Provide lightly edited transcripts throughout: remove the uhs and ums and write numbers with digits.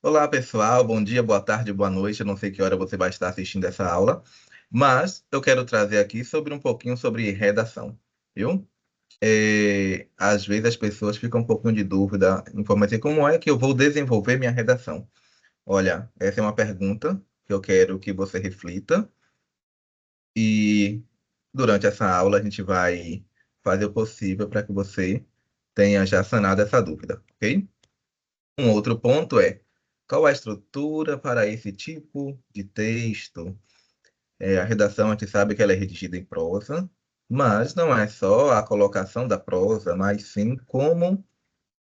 Olá, pessoal. Bom dia, boa tarde, boa noite. Eu não sei que hora você vai estar assistindo essa aula, mas eu quero trazer aqui sobre um pouquinho sobre redação, viu? Às vezes as pessoas ficam um pouquinho de dúvida em como assim, como é que eu vou desenvolver minha redação? Olha, essa é uma pergunta que eu quero que você reflita e durante essa aula a gente vai fazer o possível para que você tenha já sanado essa dúvida, ok? Um outro ponto é qual a estrutura para esse tipo de texto? A redação, a gente sabe que ela é redigida em prosa, mas não é só a colocação da prosa, mas sim como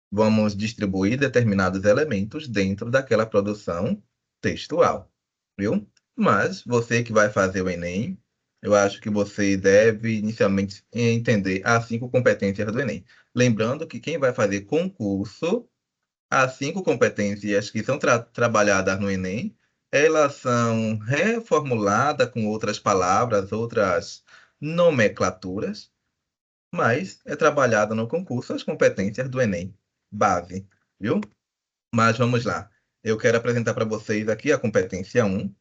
vamos distribuir determinados elementos dentro daquela produção textual, viu? Mas você que vai fazer o Enem, eu acho que você deve inicialmente entender as 5 competências do Enem. Lembrando que quem vai fazer concurso, as 5 competências que são trabalhadas no Enem, elas são reformuladas com outras palavras, outras nomenclaturas, mas é trabalhada no concurso as competências do Enem, base, viu? Mas vamos lá. Eu quero apresentar para vocês aqui a competência 1,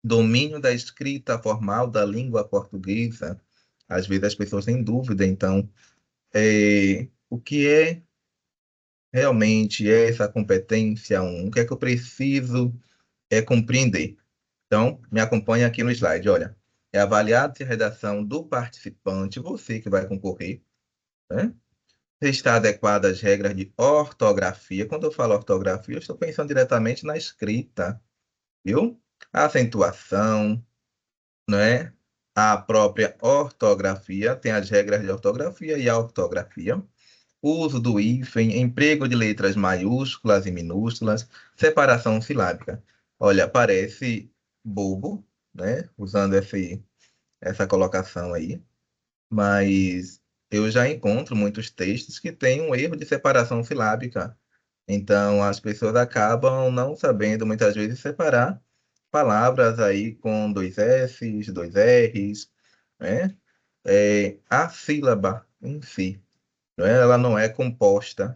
domínio da escrita formal da língua portuguesa. Às vezes as pessoas têm dúvida, então, o que é realmente essa competência 1? O que é que eu preciso compreender? Então, me acompanha aqui no slide, olha. É avaliar a redação do participante, você que vai concorrer, né? Se está adequada às regras de ortografia. Quando eu falo ortografia, eu estou pensando diretamente na escrita, viu? A acentuação, né? A própria ortografia, tem as regras de ortografia e a ortografia. Uso do hífen, emprego de letras maiúsculas e minúsculas, separação silábica. Olha, parece bobo, né? Usando essa colocação aí, mas eu já encontro muitos textos que têm um erro de separação silábica. Então, as pessoas acabam não sabendo, muitas vezes, separar palavras aí com dois S's, dois R's, né? A sílaba em si, não é? Ela não é composta,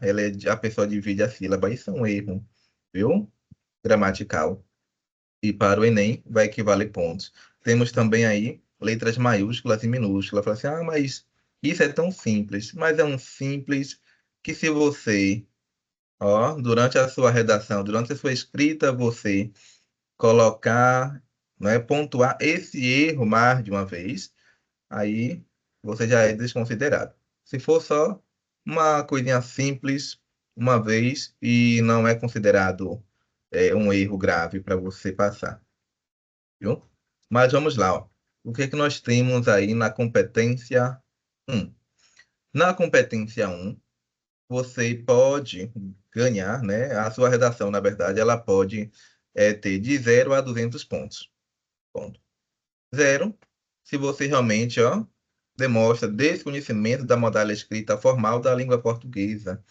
a pessoa divide a sílaba, isso é um erro, viu? Gramatical. E para o Enem vai equivaler pontos. Temos também aí letras maiúsculas e minúsculas. Fala assim, mas isso é tão simples. Mas é um simples que se você, ó, durante a sua redação, durante a sua escrita, você colocar, né, pontuar esse erro mais de uma vez, aí você já é desconsiderado. Se for só uma coisinha simples, uma vez, e não é considerado um erro grave para você passar, viu? Mas vamos lá, ó. O que é que nós temos aí na competência 1? Na competência 1, você pode ganhar, né? A sua redação, na verdade, ela pode ter de 0 a 200 pontos. Ponto. 0, se você realmente, ó, demonstra desconhecimento da modalidade escrita formal da língua portuguesa.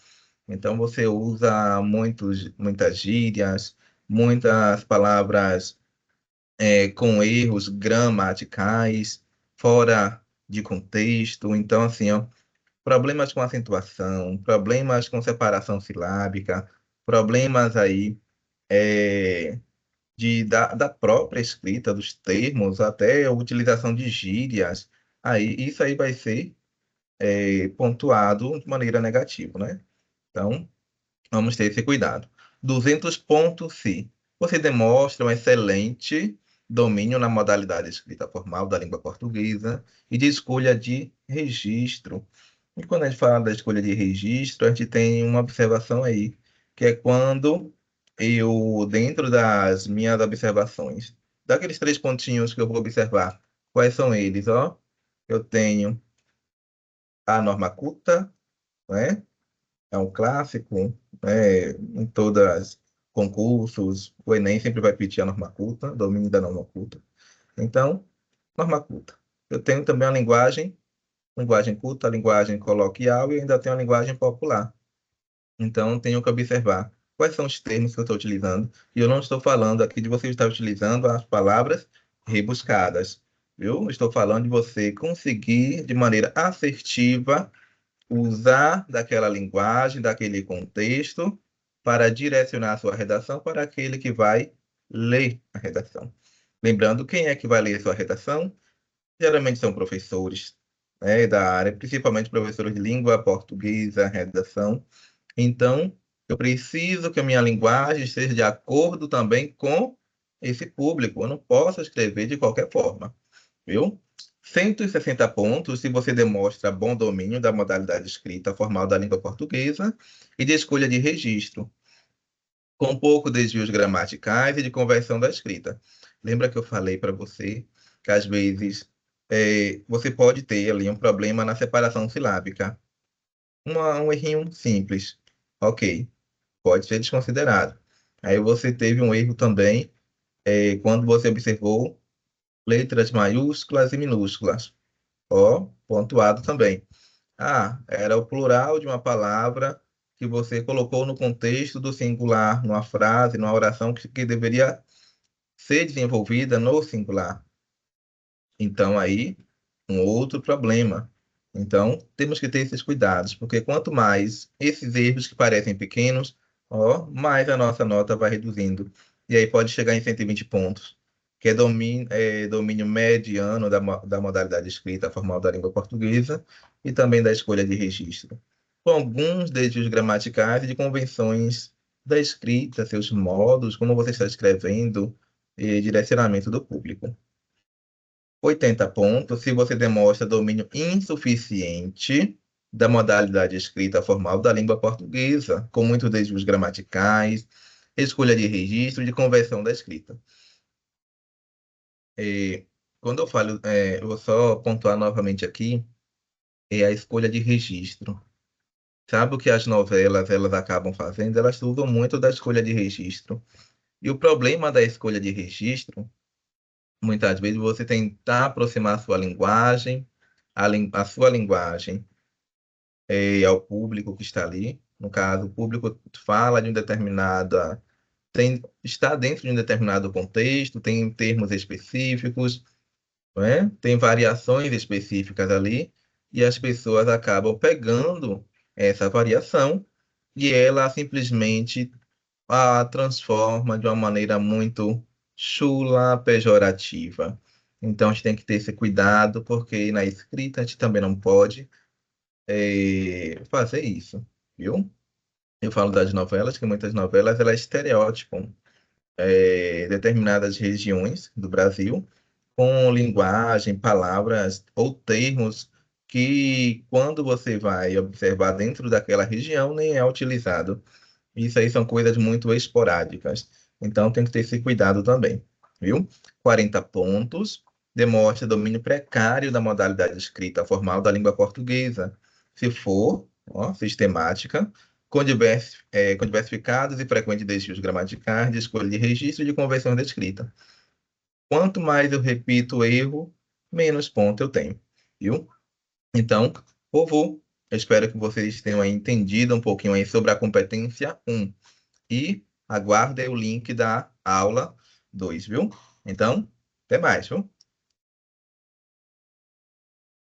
Então, você usa muitas gírias, muitas palavras com erros gramaticais, fora de contexto. Então, assim, ó, problemas com acentuação, problemas com separação silábica, problemas aí da própria escrita, dos termos, até a utilização de gírias. Aí, isso aí vai ser pontuado de maneira negativa, né? Então, vamos ter esse cuidado. 200 pontos se você demonstra um excelente domínio na modalidade escrita formal da língua portuguesa e de escolha de registro. E quando a gente fala da escolha de registro, a gente tem uma observação aí, que é quando eu, dentro das minhas observações, daqueles 3 pontinhos que eu vou observar, quais são eles, ó? Eu tenho a norma culta, né? É um clássico, né? Em todas concursos, o Enem sempre vai pedir a norma culta, domínio da norma culta. Então, norma culta. Eu tenho também a linguagem culta, linguagem coloquial e ainda tenho a linguagem popular. Então, tenho que observar quais são os termos que eu estou utilizando. E eu não estou falando aqui de você estar utilizando as palavras rebuscadas, viu? Estou falando de você conseguir, de maneira assertiva, usar daquela linguagem, daquele contexto, para direcionar a sua redação para aquele que vai ler a redação. Lembrando, quem é que vai ler a sua redação? Geralmente são professores, né, da área, principalmente professores de língua portuguesa, redação. Então, eu preciso que a minha linguagem esteja de acordo também com esse público. Eu não posso escrever de qualquer forma, viu? 160 pontos se você demonstra bom domínio da modalidade escrita formal da língua portuguesa e de escolha de registro, com pouco desvios gramaticais e de conversão da escrita. Lembra que eu falei para você que às vezes você pode ter ali um problema na separação silábica. Um errinho simples. Ok, pode ser desconsiderado. Aí você teve um erro também quando você observou letras maiúsculas e minúsculas. Ó, pontuado também. Ah, era o plural de uma palavra que você colocou no contexto do singular, numa frase, numa oração que deveria ser desenvolvida no singular. Então, aí, um outro problema. Então, temos que ter esses cuidados, porque quanto mais esses erros que parecem pequenos, ó, mais a nossa nota vai reduzindo. E aí pode chegar em 120 pontos, que é domínio mediano da modalidade escrita formal da língua portuguesa e também da escolha de registro. Com alguns desvios gramaticais e de convenções da escrita, seus modos, como você está escrevendo e direcionamento do público. 80 pontos se você demonstra domínio insuficiente da modalidade escrita formal da língua portuguesa, com muitos desvios gramaticais, escolha de registro e de conversão da escrita. Quando eu falo, eu vou só pontuar novamente aqui, é a escolha de registro. Sabe o que as novelas elas acabam fazendo? Elas usam muito da escolha de registro. E o problema da escolha de registro muitas vezes você tentar aproximar a sua linguagem, a sua linguagem ao público que está ali. No caso, o público fala de um determinada, está dentro de um determinado contexto, tem termos específicos, né? Tem variações específicas ali, e as pessoas acabam pegando essa variação e ela simplesmente a transforma de uma maneira muito chula, pejorativa. Então, a gente tem que ter esse cuidado, porque na escrita a gente também não pode fazer isso, viu? Eu falo das novelas, que muitas novelas elas estereotipam determinadas regiões do Brasil com linguagem, palavras ou termos que, quando você vai observar dentro daquela região, nem é utilizado. Isso aí são coisas muito esporádicas. Então, tem que ter esse cuidado também, viu? 40 pontos. Demonstra domínio precário da modalidade escrita formal da língua portuguesa. Se for, ó, sistemática, com diversificados e frequentes desvios gramaticais, de escolha de registro e de conversão da escrita. Quanto mais eu repito o erro, menos ponto eu tenho, viu? Então, povo, eu espero que vocês tenham aí entendido um pouquinho aí sobre a competência 1 e aguardem o link da aula 2, viu? Então, até mais, viu?